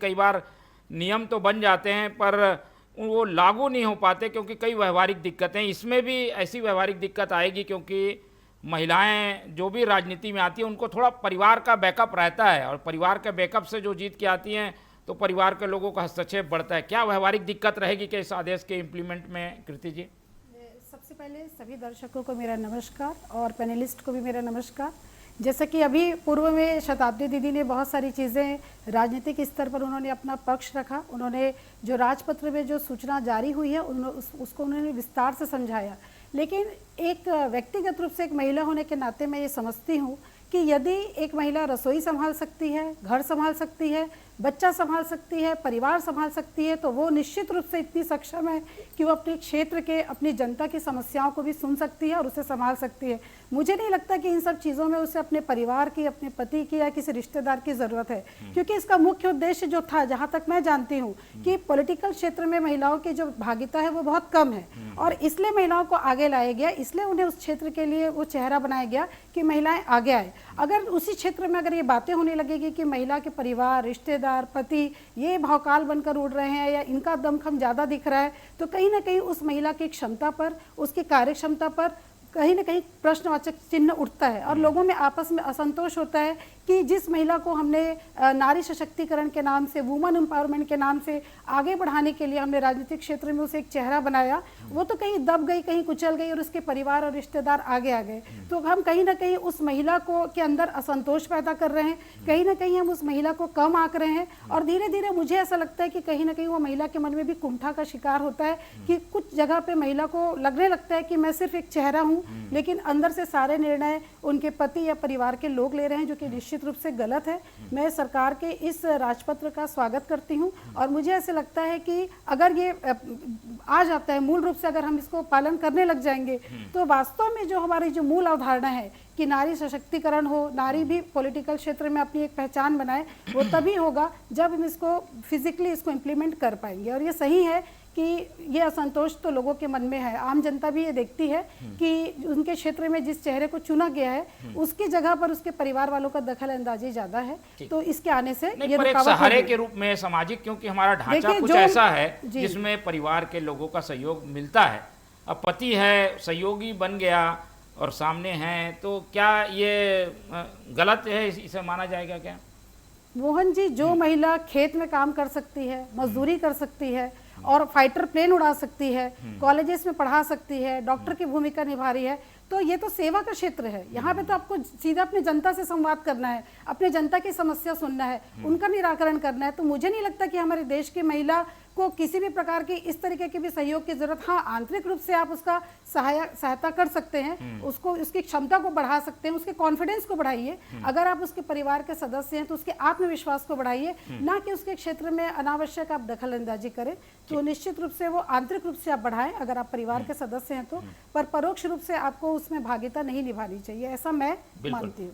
कई बार नियम तो बन जाते हैं पर वो लागू नहीं हो पाते क्योंकि कई व्यवहारिक दिक्कतें, इसमें भी ऐसी व्यवहारिक दिक्कत आएगी क्योंकि महिलाएं जो भी राजनीति में आती हैं उनको थोड़ा परिवार का बैकअप रहता है और परिवार के बैकअप से जो जीत के आती हैं तो परिवार के लोगों का हस्तक्षेप बढ़ता है। क्या व्यवहारिक दिक्कत रहेगी क्या इस आदेश के इम्प्लीमेंट में, कृति जी? सबसे पहले सभी दर्शकों को मेरा नमस्कार और पैनलिस्ट को भी मेरा नमस्कार। जैसा कि अभी पूर्व में शताब्दी दीदी ने बहुत सारी चीज़ें राजनीतिक स्तर पर उन्होंने अपना पक्ष रखा। उन्होंने जो राजपत्र में जो सूचना जारी हुई है उसको उन्होंने विस्तार से समझाया। लेकिन एक व्यक्तिगत रूप से एक महिला होने के नाते मैं ये समझती हूँ कि यदि एक महिला रसोई संभाल सकती है, घर संभाल सकती है, बच्चा संभाल सकती है, परिवार संभाल सकती है, तो वो निश्चित रूप से इतनी सक्षम है कि वो अपने क्षेत्र के, अपनी जनता की समस्याओं को भी सुन सकती है और उसे संभाल सकती है। मुझे नहीं लगता कि इन सब चीज़ों में उसे अपने परिवार की, अपने पति की या किसी रिश्तेदार की ज़रूरत है, क्योंकि इसका मुख्य उद्देश्य जो था, जहाँ तक मैं जानती हूँ कि पॉलिटिकल क्षेत्र में महिलाओं की जो भागीदारी है वो बहुत कम है और इसलिए महिलाओं को आगे लाया गया, इसलिए उन्हें उस क्षेत्र के लिए वो चेहरा बनाया गया कि महिलाएं आगे आए। अगर उसी क्षेत्र में अगर ये बातें होने लगेगी कि महिला के परिवार, रिश्तेदार, पति ये भौकाल बनकर उड़ रहे हैं या इनका दमखम ज़्यादा दिख रहा है, तो कहीं ना कहीं उस महिला की क्षमता पर, उसकी कार्यक्षमता पर कहीं ना कहीं प्रश्नवाचक चिन्ह उठता है और लोगों में आपस में असंतोष होता है कि जिस महिला को हमने नारी सशक्तिकरण के नाम से, वुमन एम्पावरमेंट के नाम से आगे बढ़ाने के लिए हमने राजनीतिक क्षेत्र में उसे एक चेहरा बनाया, वो तो कहीं दब गई, कहीं कुचल गई और उसके परिवार और रिश्तेदार आगे आ गए। तो हम कहीं ना कहीं उस महिला को के अंदर असंतोष पैदा कर रहे हैं, कहीं ना कहीं हम उस महिला को कम आंक रहे हैं और धीरे धीरे मुझे ऐसा लगता है कि कहीं ना कहीं वो महिला के मन में भी कुंठा का शिकार होता है कि कुछ जगह पे महिला को लगने लगता है कि मैं सिर्फ एक चेहरा हूँ, लेकिन अंदर से सारे निर्णय उनके पति या परिवार के लोग ले रहे हैं, जो कि निश्चित रूप से गलत है। मैं सरकार के इस राजपत्र का स्वागत करती हूं और मुझे ऐसे लगता है कि अगर ये आ जाता है, मूल रूप से अगर हम इसको पालन करने लग जाएंगे तो वास्तव में जो हमारी जो मूल अवधारणा है कि नारी सशक्तिकरण हो, नारी भी पॉलिटिकल क्षेत्र में अपनी एक पहचान बनाए, वो तभी होगा जब हम इसको फिजिकली इसको इम्प्लीमेंट कर पाएंगे। और ये सही है कि ये असंतोष तो लोगों के मन में है, आम जनता भी ये देखती है कि उनके क्षेत्र में जिस चेहरे को चुना गया है उसकी जगह पर उसके परिवार वालों का दखल अंदाजी ज्यादा है, तो इसके आने से ये पर एक सहारे के रूप में सामाजिक, क्योंकि हमारा ढांचा कुछ ऐसा है जिसमें परिवार के लोगों का सहयोग मिलता है। अब पति है, सहयोगी बन गया और सामने हैं, तो क्या ये गलत है, इसे माना जाएगा क्या? मोहन जी, जो महिला खेत में काम कर सकती है, मजदूरी कर सकती है और फाइटर प्लेन उड़ा सकती है, कॉलेजेस में पढ़ा सकती है, डॉक्टर की भूमिका निभा रही है, तो ये तो सेवा का क्षेत्र है। यहाँ पे तो आपको सीधा अपनी जनता से संवाद करना है, अपने जनता की समस्या सुनना है, उनका निराकरण करना है। तो मुझे नहीं लगता कि हमारे देश की महिला को किसी भी प्रकार की इस तरीके की भी सहयोग की जरूरत। हाँ, आंतरिक रूप से आप उसका सहायता कर सकते हैं, उसको उसकी क्षमता को बढ़ा सकते हैं, उसके कॉन्फिडेंस को बढ़ाइए। अगर आप उसके परिवार के सदस्य हैं तो उसके आत्मविश्वास को बढ़ाइए, ना कि उसके क्षेत्र में अनावश्यक आप दखल अंदाजी करें। तो निश्चित रूप से वो आंतरिक रूप से आप बढ़ाएं अगर आप परिवार के सदस्य हैं तो, पर परोक्ष रूप से आपको उसमें भागीदारी नहीं निभानी चाहिए, ऐसा मैं मानती हूँ।